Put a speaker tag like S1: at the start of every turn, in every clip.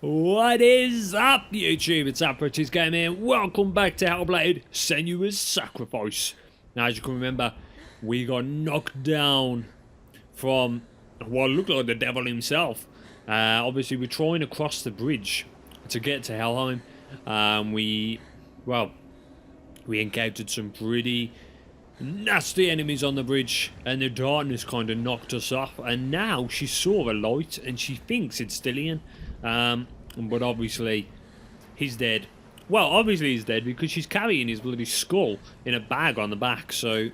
S1: What is up, YouTube? It's Afroteasegamer here. Welcome back to Hellblade, Senua's Sacrifice. Now, as you can remember, we got knocked down from what looked like the devil himself. Obviously, we're trying to cross the bridge to get to Helheim. We encountered some pretty nasty enemies on the bridge, and the darkness kind of knocked us off. And now she saw a light, and she thinks it's Dillian. But obviously, he's dead. Well, obviously he's dead because she's carrying his bloody skull in a bag on the back, so...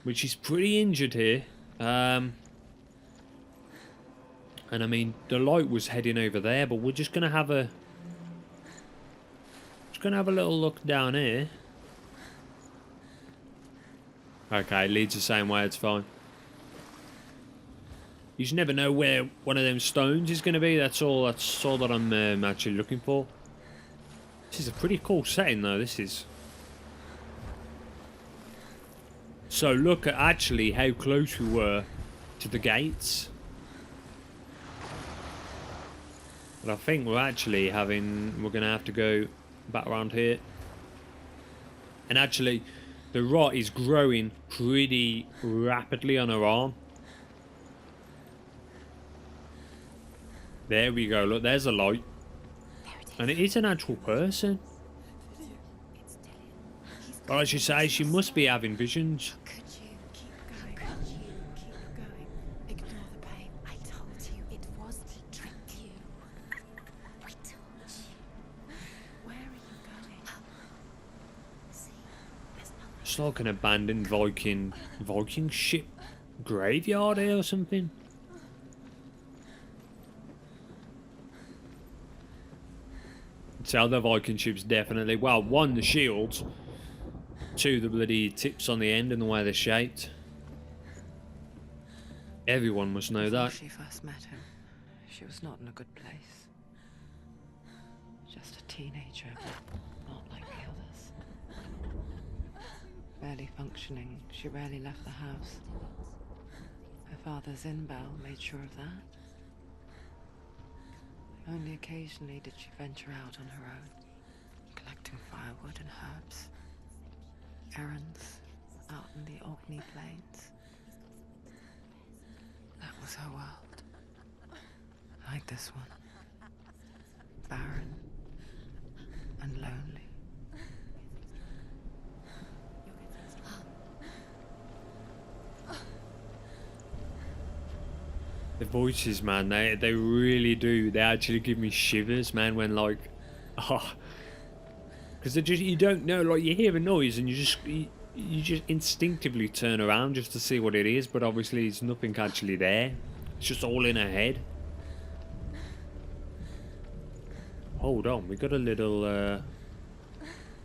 S1: Which he's pretty injured here. And I mean, the light was heading over there, but we're just gonna have a... Just gonna have a little look down here. Okay, it leads the same way, it's fine. You just never know where one of them stones is going to be. That's all that I'm actually looking for. This is a pretty cool setting, though. This is. So look at actually how close we were to the gates. But I think we're actually we're going to have to go back around here. And actually, the rot is growing pretty rapidly on her arm. There we go, look, there's a light. And it is an actual person. Well, as you say, she must be having visions.
S2: Could you keep going? Could you keep going? Ignore the pain. I told you it was to trick you. I told you. Where are you going? See, there's nothing.
S1: It's like an abandoned Viking ship graveyard here or something. Tell the Viking ships definitely. Well, one, the shields. Two, the bloody tips on the end and the way they're shaped. Everyone must know that.
S3: Before she first met him, she was not in a good place. Just a teenager, but not like the others. Barely functioning, she rarely left the house. Her father's in-bell made sure of that. Only occasionally did she venture out on her own, collecting firewood and herbs. Errands out in the Orkney Plains. That was her world. Like this one. Barren and lonely.
S1: The voices, man, they really do. They actually give me shivers, man, when like, because you don't know, like you hear a noise and you just instinctively turn around just to see what it is, but obviously it's nothing actually there. It's just all in her head. Hold on, we got a little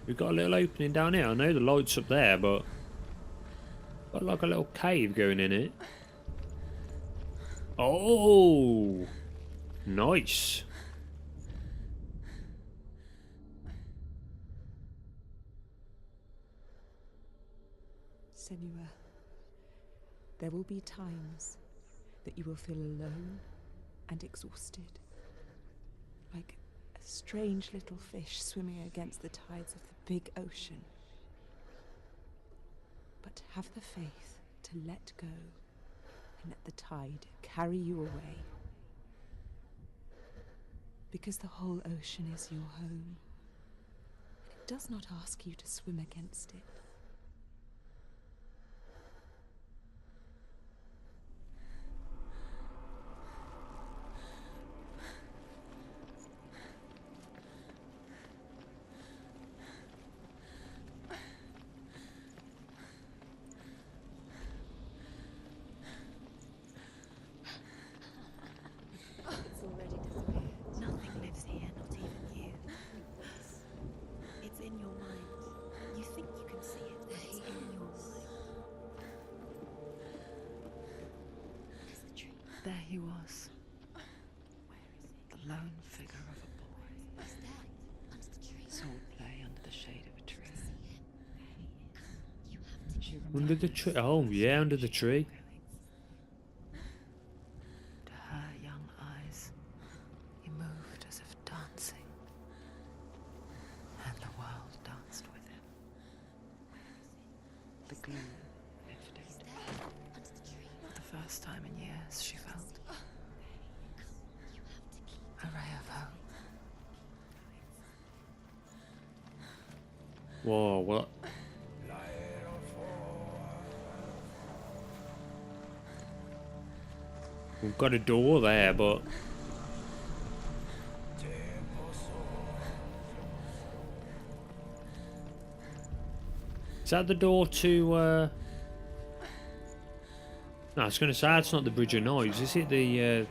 S1: opening down here. I know the light's up there, but got like a little cave going in it. Oh, nice.
S4: Senua, there will be times that you will feel alone and exhausted, like a strange little fish swimming against the tides of the big ocean. But have the faith to let go and let the tide carry you away. Because the whole ocean is your home, and it does not ask you to swim against it.
S3: There he was. The lone figure of a boy. Sword play under the shade of a tree.
S1: Under the tree? Oh, yeah, under the tree.
S3: To her young eyes, he moved as if dancing, and the world danced with him. The gloom lifted. For the first time in years, she felt a ray of hope.
S1: Whoa, what? We've got a door there, but... Is that the door to, No, I was going to say, it's not the Bridge of Knives, is it the,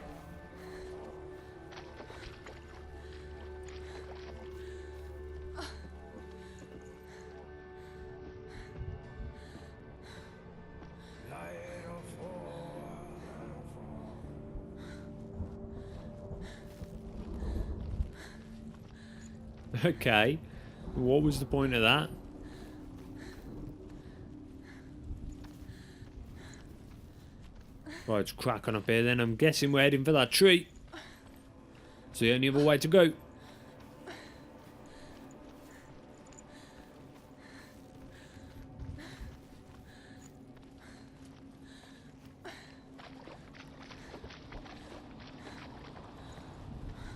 S1: Okay, what was the point of that? Right, it's cracking up here then. I'm guessing we're heading for that tree. It's the only other way to go.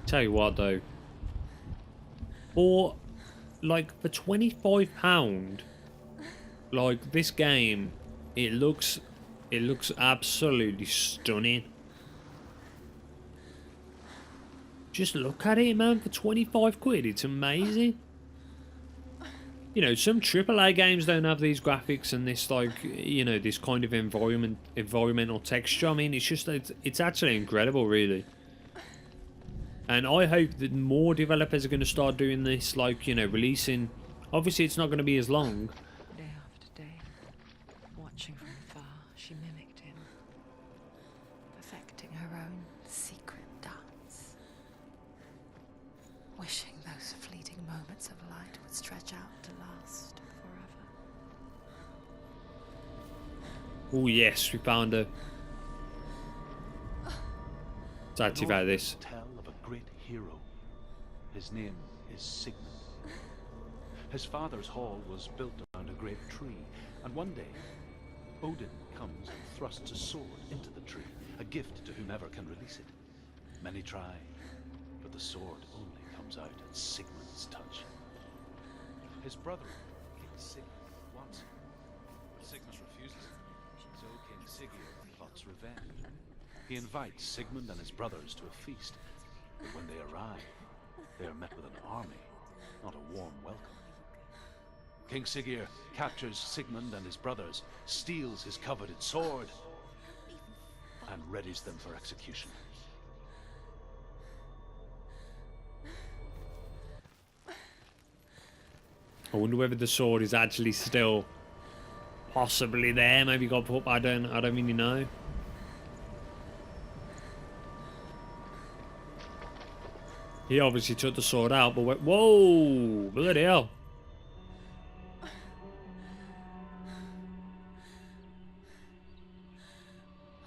S1: Tell you what though. For like for £25, like this game, it looks absolutely stunning. Just look at it, man. For 25 quid, it's amazing. You know, some AAA games don't have these graphics and this, like, you know, this kind of environmental texture. I mean, it's actually incredible, really. And I hope that more developers are going to start doing this, like, you know, releasing... Obviously, it's not going to be as long.
S3: Day after day, watching from far, she mimicked him, perfecting her own secret dance, wishing those fleeting moments of light would stretch out to last forever.
S1: Oh, yes, we found her. Let's activate this.
S5: Tell of a great hero. His name is Sigmund. His father's hall was built around a great tree, and one day Odin comes and thrusts a sword into the tree, a gift to whomever can release it. Many try, but the sword only comes out at Sigmund's touch. His brother, King Sigmund, wants him, but Sigmund refuses him, so King Sigurd plots revenge. He invites Sigmund and his brothers to a feast, but when they arrive, they are met with an army, not a warm welcome. King Sigurd captures Sigmund and his brothers, steals his coveted sword, and readies them for execution.
S1: I wonder whether the sword is actually still possibly there. Maybe got put. I don't really know. He obviously took the sword out, but went, whoa, bloody hell.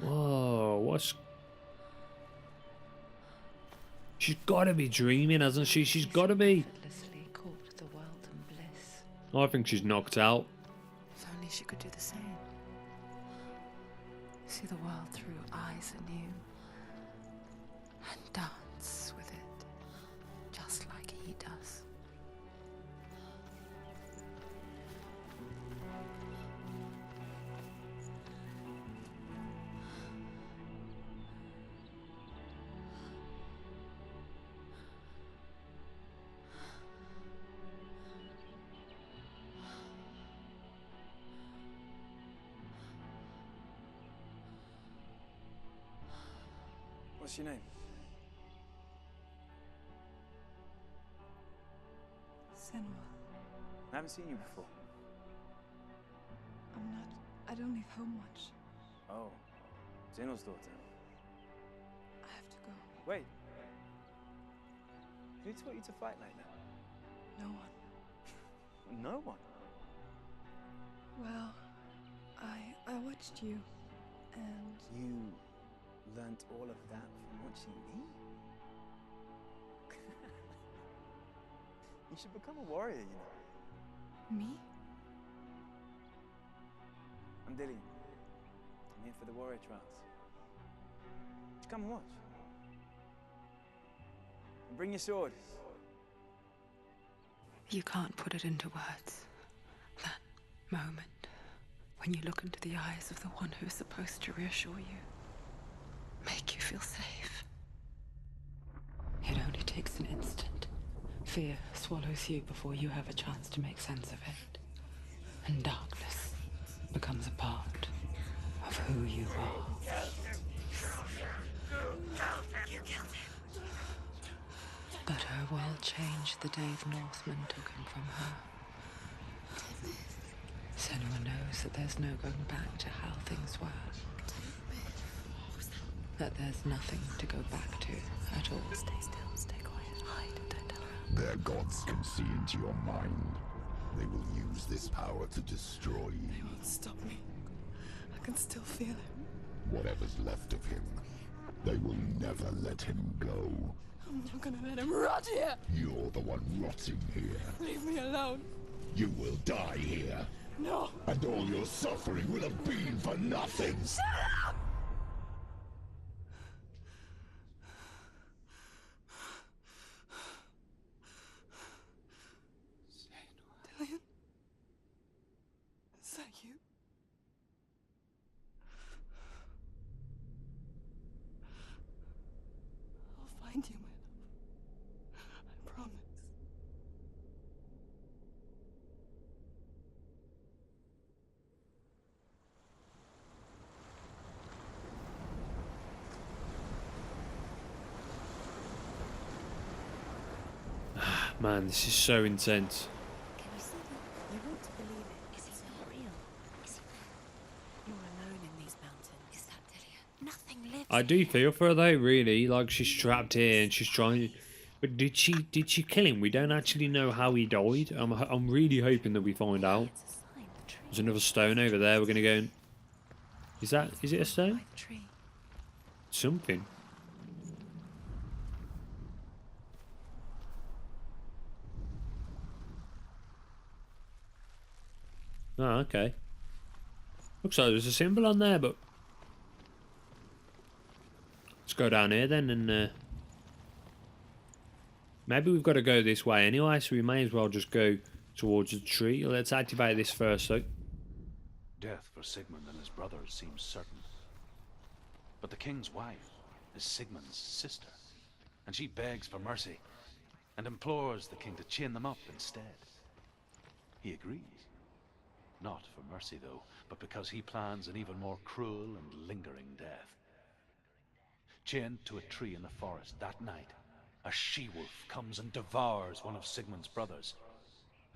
S1: Whoa, what's... She's got to be dreaming, hasn't she? She's got to be.
S3: Effortlessly caught the world in bliss.
S1: I think she's knocked out.
S3: If only she could do the same. See the world through eyes anew. And dance with it, just like he does.
S6: What's your name?
S4: Senua.
S6: I haven't seen you before.
S4: I don't leave home much.
S6: Oh, Zenua's daughter.
S4: I have to go.
S6: Wait. Who taught you to fight like that?
S4: No one.
S6: No one.
S4: Well, I watched you, and
S6: You learnt all of that from watching me? You should become a warrior, you know.
S2: Me?
S6: I'm Dillian. I'm here for the warrior trials. Just come and watch. And bring your sword.
S3: You can't put it into words. That moment when you look into the eyes of the one who's supposed to reassure you, make you feel safe. It only takes an instant. Fear swallows you before you have a chance to make sense of it. And darkness becomes a part of who you are. But her world changed the day the Northmen took him from her. Senua knows that there's no going back to how things were. That there's nothing to go back to at all.
S2: Stay still, stay quiet, hide, don't tell her.
S7: Their gods can see into your mind. They will use this power to destroy you.
S2: They won't stop me. I can still feel him.
S7: Whatever's left of him, they will never let him go.
S2: I'm not gonna let him rot here.
S7: You're the one rotting here.
S2: Leave me alone.
S7: You will die here.
S2: No.
S7: And all your suffering will have been for nothing.
S2: Shut up! Dillian? Is that you? I'll find you, my love. I promise.
S1: Man, this is so intense.
S2: Can you see that? You want to believe it. Is it not real? Is he there? You're alone in these mountains. Is that Dillian? Nothing lives.
S1: I do feel for her though, really. Like she's trapped here and she's trying. But did she kill him? We don't actually know how he died. I'm really hoping that we find out.
S2: It's a sign, the tree.
S1: There's another stone over there. We're gonna go. And... Is it a stone?
S2: By the tree.
S1: Something. Oh, okay. Looks like there's a symbol on there, but let's go down here then, and maybe we've got to go this way anyway, so we may as well just go towards the tree. Let's activate this first, though.
S5: Death for Sigmund and his brothers seems certain. But the king's wife is Sigmund's sister, and she begs for mercy and implores the king to chain them up instead. He agrees. Not for mercy, though, but because he plans an even more cruel and lingering death. Chained to a tree in the forest that night, a she-wolf comes and devours one of Sigmund's brothers.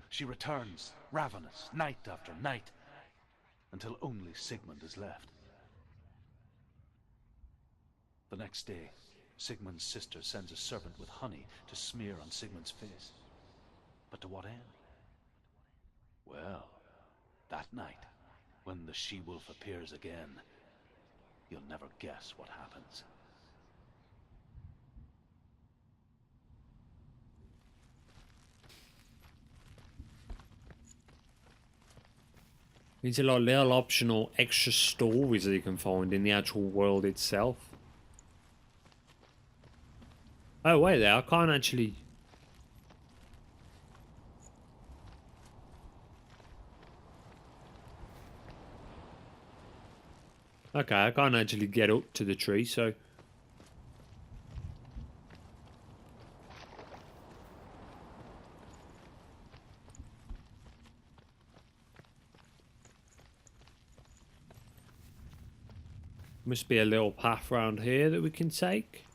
S5: She returns, ravenous, night after night, until only Sigmund is left. The next day, Sigmund's sister sends a servant with honey to smear on Sigmund's face. But to what end? Well, that night, when the she-wolf appears again, you'll never guess what happens.
S1: These are like little optional extra stories that you can find in the actual world itself. Oh wait there, I can't actually... Okay, I can't actually get up to the tree, so... Must be a little path around here that we can take.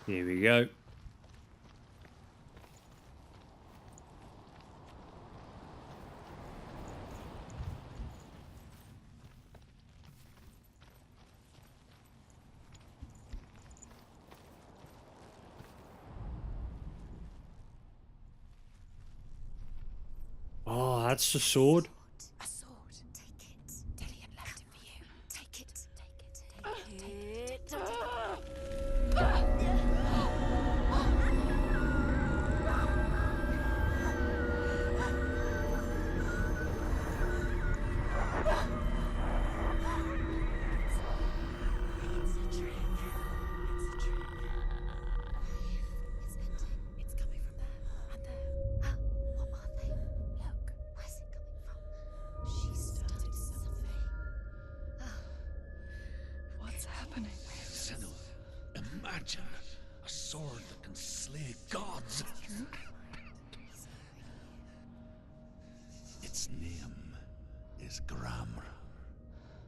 S1: Here we go. Oh, that's the sword.
S2: A sword. Take it. Dillian left it for you. Take it. Take it. Take it.
S5: Imagine a sword that can slay gods. Its name is Gramr.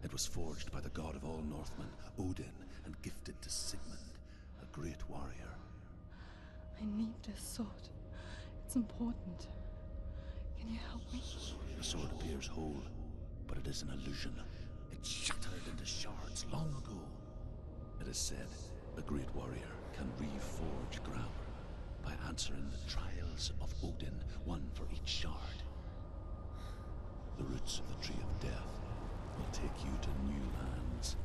S5: It was forged by the god of all Northmen, Odin, and gifted to Sigmund, a great warrior.
S3: I need this sword. It's important. Can you help me?
S5: The sword appears whole, but it is an illusion. It shattered into shards long ago. It is said a great warrior can reforge Gramr by answering the trials of Odin, one for each shard. The roots of the Tree of Death will take you to new lands,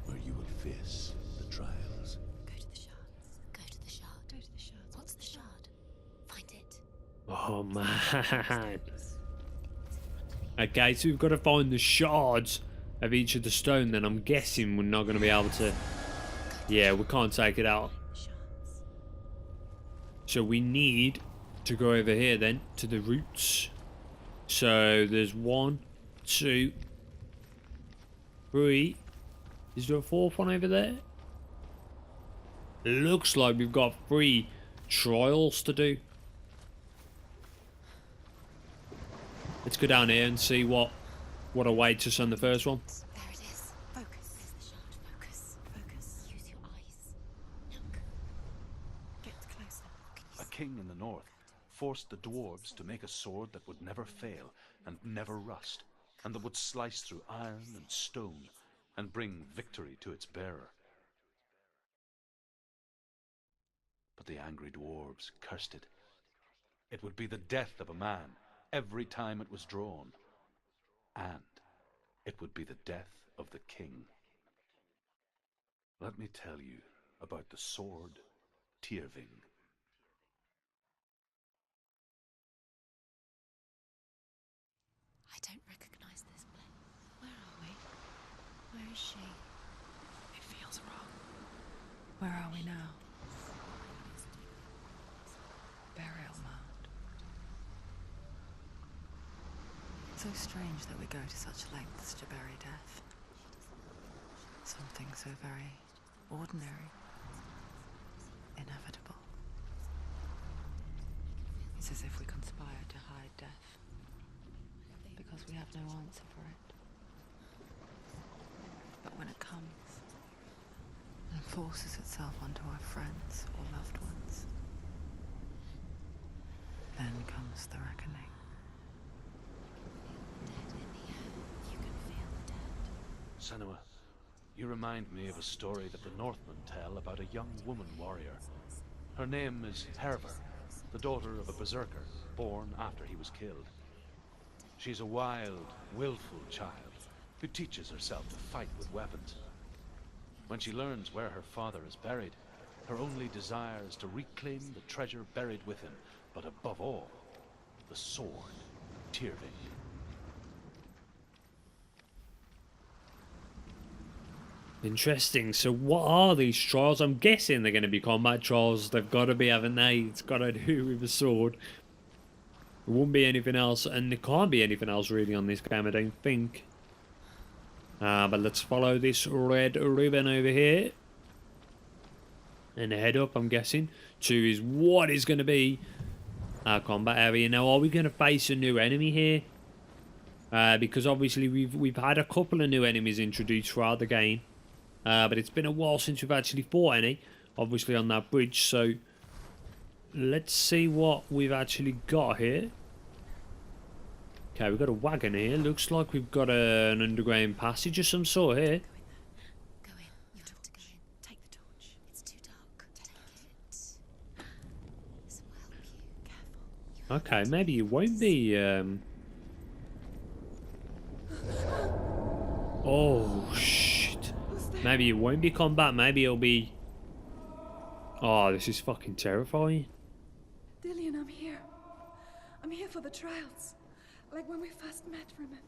S5: where you will face the trials.
S2: Go to the shards. Go to the shard. Go to the shards. What's the shard? Find it.
S1: Oh man. Okay, so we've got to find the shards of each of the stone, then I'm guessing we're not going to be able to... Yeah, we can't take it out.
S2: Shards.
S1: So we need to go over here then, to the roots. So there's 1, 2, 3. Is there a 4th one over there? Looks like we've got 3 trials to do. Let's go down here and see what awaits us on the first one.
S2: There it is. Focus. There's the shard. Focus. Focus. Use your eyes. Look. Get closer.
S5: A king in the north forced the dwarves to make a sword that would never fail and never rust, and that would slice through iron and stone and bring victory to its bearer. But the angry dwarves cursed it. It would be the death of a man every time it was drawn, and it would be the death of the king. Let me tell you about the sword Tyrving.
S2: I don't recognize this place. Where are we? Where is she?
S3: It feels wrong. Where are we now? Burial mound. So strange that we go to such lengths to bury death. Something so very ordinary, inevitable. It's as if we conspire to hide death, because we have no answer for it. But when it comes and forces itself onto our friends or loved ones, then comes the reckoning.
S2: Dead in the air. You can feel the dead.
S5: Senua, you remind me of a story that the Northmen tell about a young woman warrior. Her name is Hervor, the daughter of a berserker, born after he was killed. She's a wild, willful child who teaches herself to fight with weapons. When she learns where her father is buried, her only desire is to reclaim the treasure buried with him, but above all, the sword, Tyrving.
S1: Interesting. So what are these trials? I'm guessing they're going to be combat trials. They've got to be, haven't they? It's got to do with a sword. There won't be anything else, and there can't be anything else really on this game, I don't think. But let's follow this red ribbon over here. And head up, I'm guessing, to is what is going to be our combat area. Now, are we going to face a new enemy here? Because obviously we've had a couple of new enemies introduced throughout the game. But it's been a while since we've actually fought any, obviously on that bridge, so let's see what we've actually got here. Okay, we've got a wagon here. Looks like we've got an underground passage of some sort here.
S2: Go in. You have to go in. Take the torch. It's too dark. Take it. This will help you. Careful.
S1: Okay, maybe it won't be, Oh, shit. Maybe it won't be combat. Maybe it'll be... Oh, this is fucking terrifying.
S3: Dillian, I'm here. I'm here for the trials. Like when we first met, remember?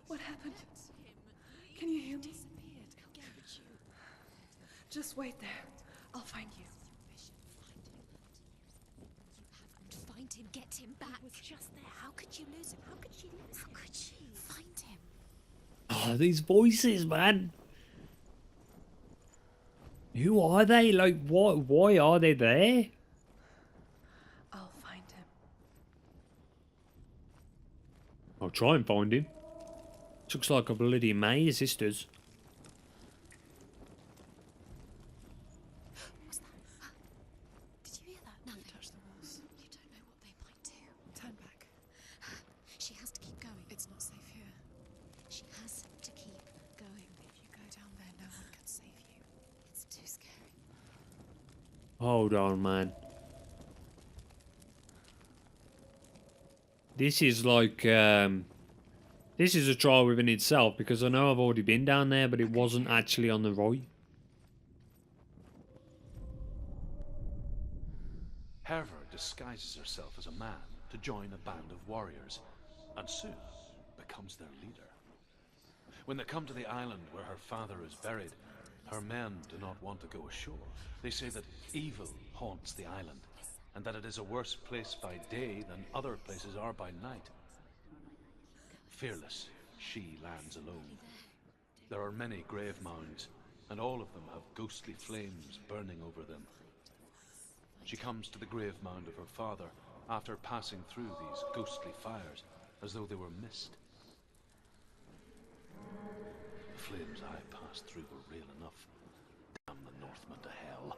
S3: What happened? Can you hear me? Just wait there. I'll find you.
S2: Find him, get him back. He was just there. How could you lose him? How could she lose him? How could she? Find him.
S1: Oh, these voices, man. Who are they? Like, what? Why are they there?
S3: I'll find him.
S1: I'll try and find him. Looks like a bloody maze, this does.
S2: What's that? Did you hear that? Nothing.
S3: Don't touch the walls.
S2: You don't know what they might do.
S3: Turn back.
S2: She has to keep going.
S3: It's not safe here.
S2: She has to keep going.
S3: If you go down there, no one can save you.
S2: It's too scary.
S1: Hold on, man. This is like, this is a trial within itself, because I know I've already been down there, but it wasn't actually on the right.
S5: Herver disguises herself as a man to join a band of warriors, and soon becomes their leader. When they come to the island where her father is buried, her men do not want to go ashore. They say that evil haunts the island, and that it is a worse place by day than other places are by night. Fearless, she lands alone. There are many grave mounds, and all of them have ghostly flames burning over them. She comes to the grave mound of her father after passing through these ghostly fires, as though they were mist. The flames I passed through were real enough. Damn the Northmen to hell.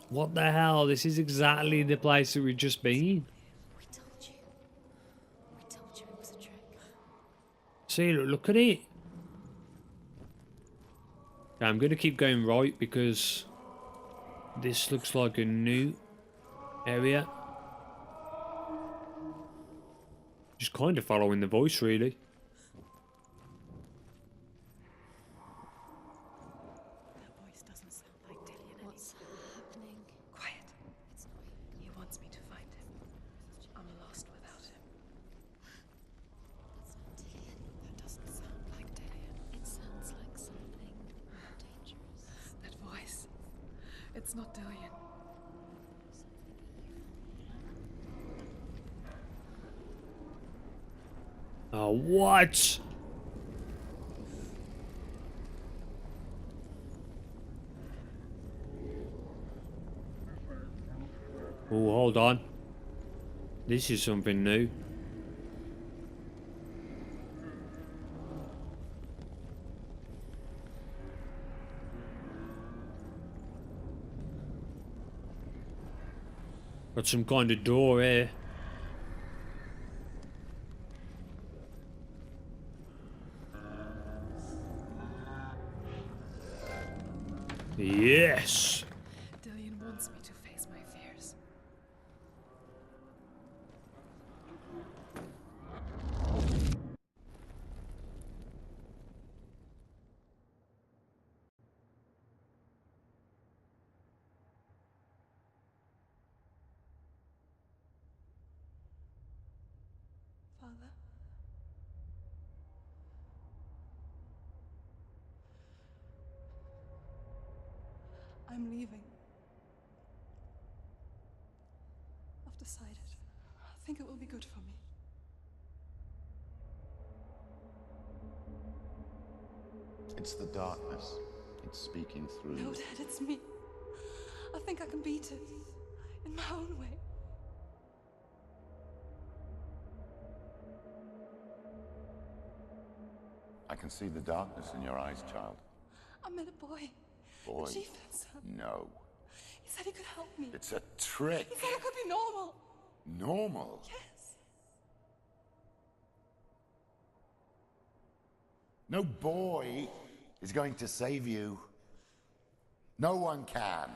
S1: What the hell? This is exactly the place that we've just been.
S2: We told you. We told you it was a trick.
S1: See, look at it. Okay, I'm going to keep going right because this looks like a new area. Just kind of following the voice, really.
S3: That voice doesn't sound like Dillian.
S2: What's happening?
S3: Quiet.
S2: It's not.
S3: He wants me to find him. I'm lost without him.
S2: That's not Dillian.
S3: That doesn't sound like Dillian.
S2: It sounds like something dangerous.
S3: That voice. It's not Dillian.
S1: Oh, what? Oh, hold on. This is something new. Got some kind of door here. Yes.
S3: Dillian wants me to face my fears. Father? I'm leaving. I've decided. I think it will be good for me.
S7: It's the darkness. It's speaking through
S3: No,
S7: you.
S3: Dad, it's me. I think I can beat it. In my own way.
S7: I can see the darkness in your eyes, child.
S3: I met a boy.
S7: Boy.
S3: The chieftain's son.
S7: No.
S3: He said he could help me.
S7: It's a trick.
S3: He said I could be normal.
S7: Normal.
S3: Yes.
S7: No boy is going to save you. No one can.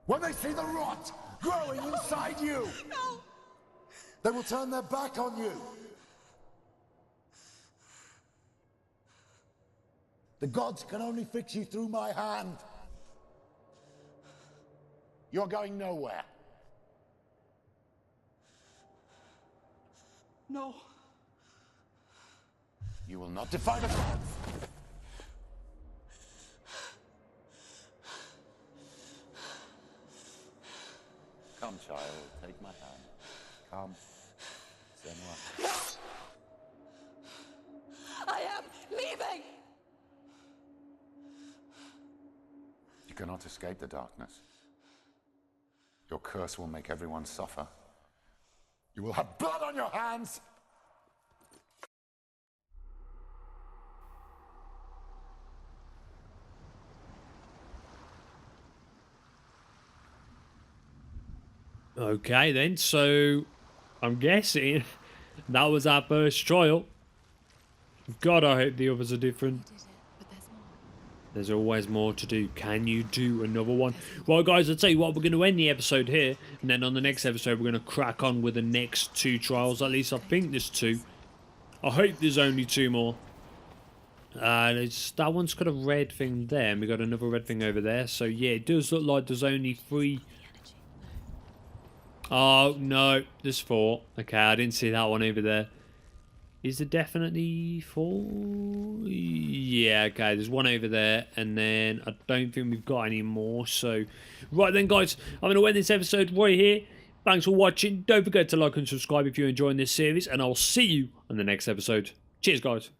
S7: When they see the rot growing inside you,
S3: No!
S7: they will turn their back on you. The gods can only fix you through my hand. You're going nowhere.
S6: No.
S7: You will not defy the gods. Come, child, take my hand. Come. Senua.
S3: I am leaving!
S7: You cannot escape the darkness. Your curse will make everyone suffer. You will have blood on your hands!
S1: Okay then, so I'm guessing that was our first trial. God, I hope the others are different.
S2: Did it, but there's more.
S1: There's always more to do. Can you do another one? Well, guys, I'll tell you what, we're going to end the episode here. And then on the next episode, we're going to crack on with the next 2 trials. At least I think there's 2. I hope there's only 2 more. That one's got a red thing there. And we got another red thing over there. So, yeah, it does look like there's only 3. Oh, no. There's 4. Okay, I didn't see that one over there. Is there definitely 4? Yeah, okay, there's 1 over there, and then I don't think we've got any more, so... Right then, guys, I'm going to end this episode right here. Thanks for watching. Don't forget to like and subscribe if you're enjoying this series, and I'll see you on the next episode. Cheers, guys.